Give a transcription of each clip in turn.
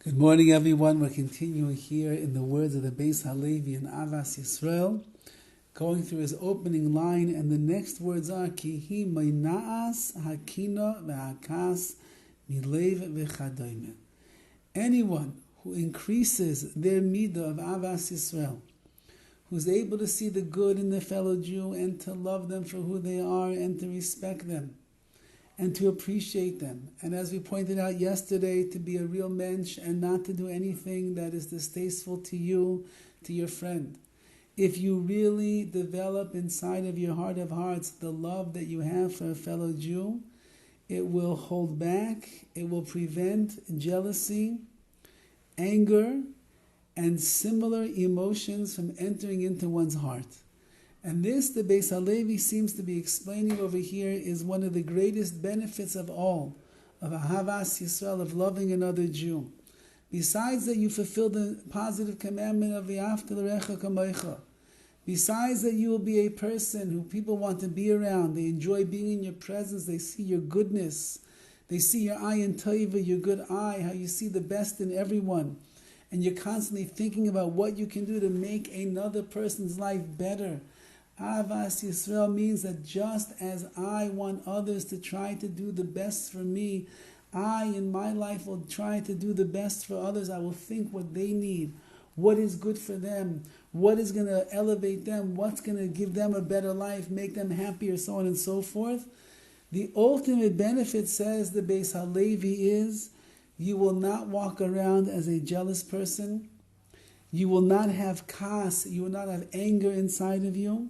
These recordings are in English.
Good morning, everyone. We're continuing here in the words of the Beis Halevi in Ahavas Yisrael, going through his opening line, and the next words are Kihi Maina'as Hakina Ve'akas Milev V'chadoime. Anyone who increases their midah of Ahavas Yisrael, who's able to see the good in the fellow Jew and to love them for who they are and to respect them, and to appreciate them. And as we pointed out yesterday, to be a real mensch and not to do anything that is distasteful to you, to your friend. If you really develop inside of your heart of hearts the love that you have for a fellow Jew, it will hold back, it will prevent jealousy, anger, and similar emotions from entering into one's heart. And this, the Beis Halevi seems to be explaining over here, is one of the greatest benefits of all, of Ahavas Yisrael, of loving another Jew. Besides that you fulfill the positive commandment of V'ahavta l'recha kamocha, besides that you will be a person who people want to be around, they enjoy being in your presence, they see your goodness, they see your ayin tova, your good eye, how you see the best in everyone, and you're constantly thinking about what you can do to make another person's life better. Ahavas Yisrael means that just as I want others to try to do the best for me, I in my life will try to do the best for others. I will think what they need, what is good for them, what is going to elevate them, what's going to give them a better life, make them happier, so on and so forth. The ultimate benefit, says the Beis Halevi, is you will not walk around as a jealous person. You will not have kas, you will not have anger inside of you.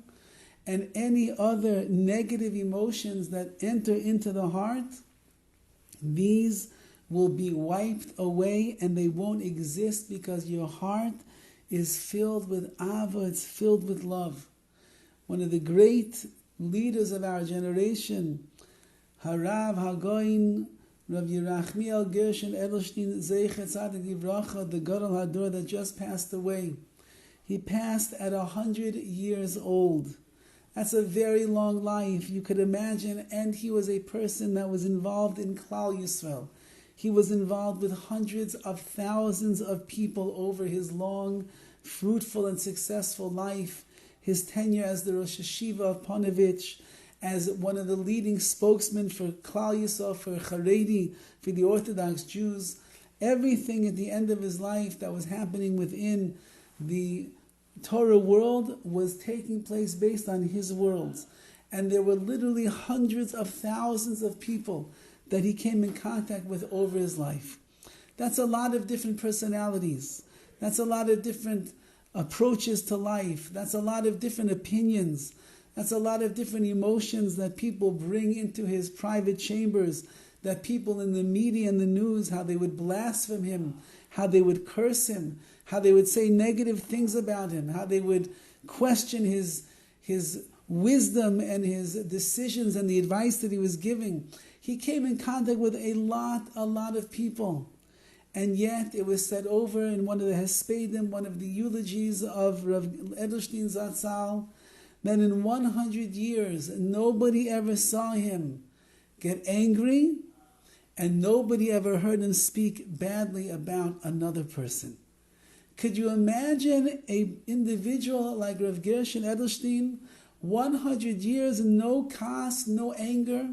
And any other negative emotions that enter into the heart, these will be wiped away and they won't exist because your heart is filled with ava, it's filled with love. One of the great leaders of our generation, Harav Hagoyin, Rabbi Yerachmiel Gershon Edelstein, Zeichet Tzadik Yivracha, the Gadol Hador that just passed away. He passed at 100 years old. That's a very long life, you could imagine. And he was a person that was involved in Klal Yisrael. He was involved with hundreds of thousands of people over his long, fruitful and successful life. His tenure as the Rosh Hashiva of Ponevezh, as one of the leading spokesmen for Klal Yisrael, for Haredi, for the Orthodox Jews. Everything at the end of his life that was happening within the Torah world was taking place based on his worlds. And there were literally hundreds of thousands of people that he came in contact with over his life. That's a lot of different personalities. That's a lot of different approaches to life. That's a lot of different opinions. That's a lot of different emotions that people bring into his private chambers, that people in the media and the news, how they would blaspheme him, how they would curse him, how they would say negative things about him, how they would question his wisdom and his decisions and the advice that he was giving. He came in contact with a lot of people. And yet it was said over in one of the Hespedim, one of the eulogies of Rav Edelstein ztzl, that in 100 years, nobody ever saw him get angry, and nobody ever heard him speak badly about another person. Could you imagine an individual like Rav Gershon Edelstein, 100 years, no kas, no anger,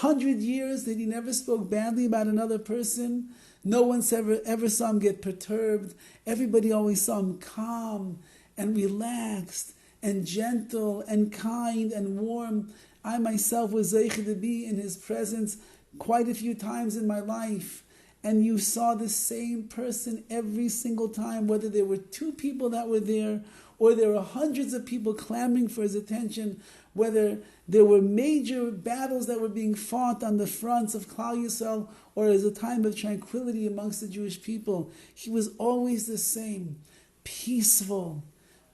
100 years that he never spoke badly about another person, no one ever saw him get perturbed, everybody always saw him calm and relaxed and gentle and kind and warm. I myself was zeicha to be in his presence quite a few times in my life. And you saw the same person every single time, whether there were two people that were there, or there were hundreds of people clamoring for his attention, whether there were major battles that were being fought on the fronts of Klal Yisrael, or as a time of tranquility amongst the Jewish people. He was always the same, peaceful,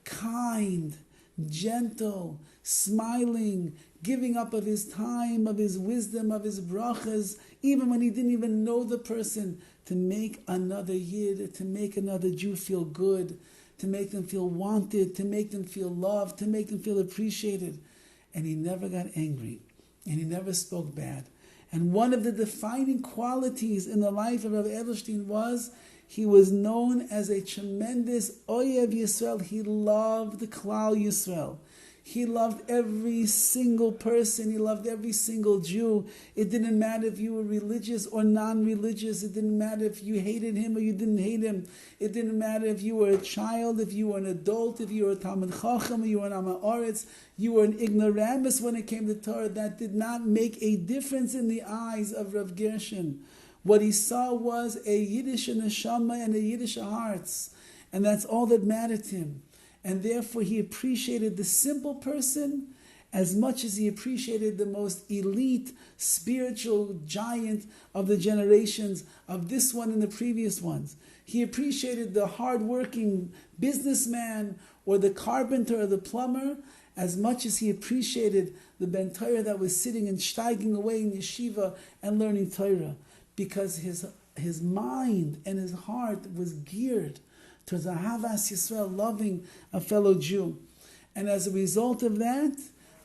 kind, gentle, smiling, giving up of his time, of his wisdom, of his brachas, even when he didn't even know the person, to make another Yid, to make another Jew feel good, to make them feel wanted, to make them feel loved, to make them feel appreciated. And he never got angry, and he never spoke bad. And one of the defining qualities in the life of Rabbi Edelstein was he was known as a tremendous Oyev Yisrael. He loved the Klal Yisrael. He loved every single person. He loved every single Jew. It didn't matter if you were religious or non-religious. It didn't matter if you hated him or you didn't hate him. It didn't matter if you were a child, if you were an adult, if you were a Talmid Chacham, or you were an Horowitz, you were an ignoramus when it came to Torah. That did not make a difference in the eyes of Rav Gershon. What he saw was a Yiddish neshama and a Yiddish hearts. And that's all that mattered to him. And therefore he appreciated the simple person as much as he appreciated the most elite spiritual giant of the generations of this one and the previous ones. He appreciated the hard-working businessman or the carpenter or the plumber as much as he appreciated the Ben Torah that was sitting and steiging away in yeshiva and learning Torah, because his mind and his heart was geared towards Ahavas Yisrael, loving a fellow Jew. And as a result of that,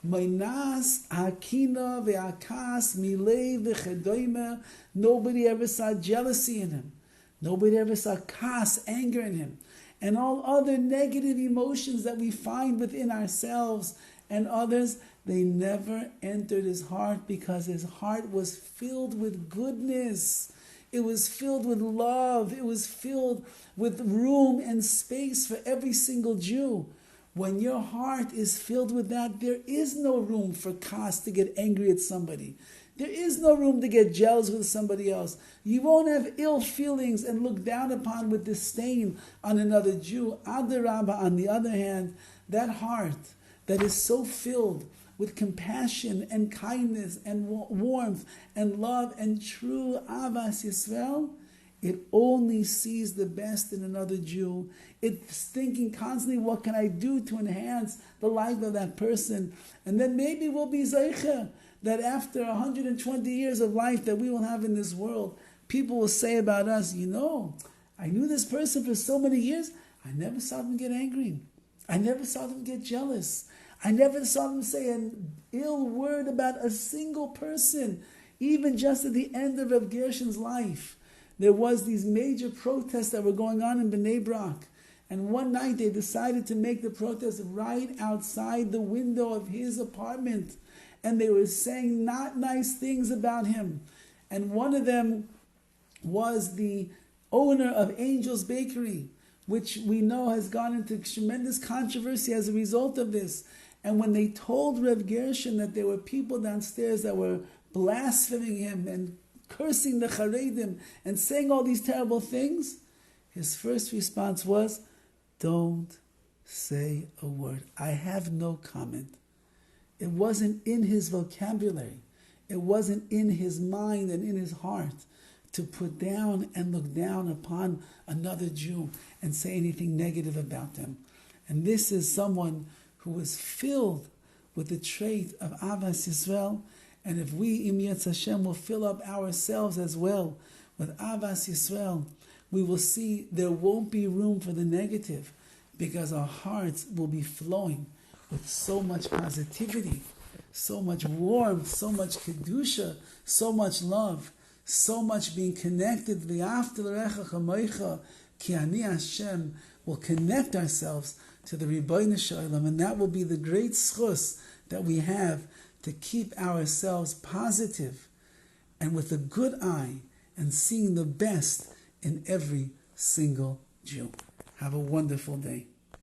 Mainas, Hakina, Ve'akas, Milei, Ve'chedoime, nobody ever saw jealousy in him. Nobody ever saw kas, anger in him. And all other negative emotions that we find within ourselves and others, they never entered his heart, because his heart was filled with goodness. It was filled with love. It was filled with room and space for every single Jew. When your heart is filled with that, there is no room for kas, to get angry at somebody. There is no room to get jealous with somebody else. You won't have ill feelings and look down upon with disdain on another Jew. Adarabba, on the other hand, that heart that is so filled with compassion and kindness and warmth and love and true Ahavas Yisrael, it only sees the best in another Jew. It's thinking constantly, what can I do to enhance the life of that person? And then maybe we'll be zeicha that after 120 years of life that we will have in this world, people will say about us, I knew this person for so many years, I never saw them get angry. I never saw them get jealous. I never saw them say an ill word about a single person. Even just at the end of Rav Gershon's life, there was these major protests that were going on in Bnei Brak. And one night they decided to make the protest right outside the window of his apartment. And they were saying not nice things about him. And one of them was the owner of Angel's Bakery, which we know has gone into tremendous controversy as a result of this. And when they told Rav Gershon that there were people downstairs that were blaspheming him and cursing the Charedim and saying all these terrible things, his first response was, don't say a word. I have no comment. It wasn't in his vocabulary. It wasn't in his mind and in his heart to put down and look down upon another Jew and say anything negative about them. And this is someone who was filled with the trait of Ahavas Yisrael. And if we, Im Yetz Hashem, will fill up ourselves as well with Ahavas Yisrael, we will see there won't be room for the negative, because our hearts will be flowing with so much positivity, so much warmth, so much kedusha, so much love, so much being connected. V'yafta l'recha chamoicha ki ani Hashem. Will connect ourselves to the Ribbono Shel Olam, and that will be the great schus that we have to keep ourselves positive and with a good eye and seeing the best in every single Jew. Have a wonderful day.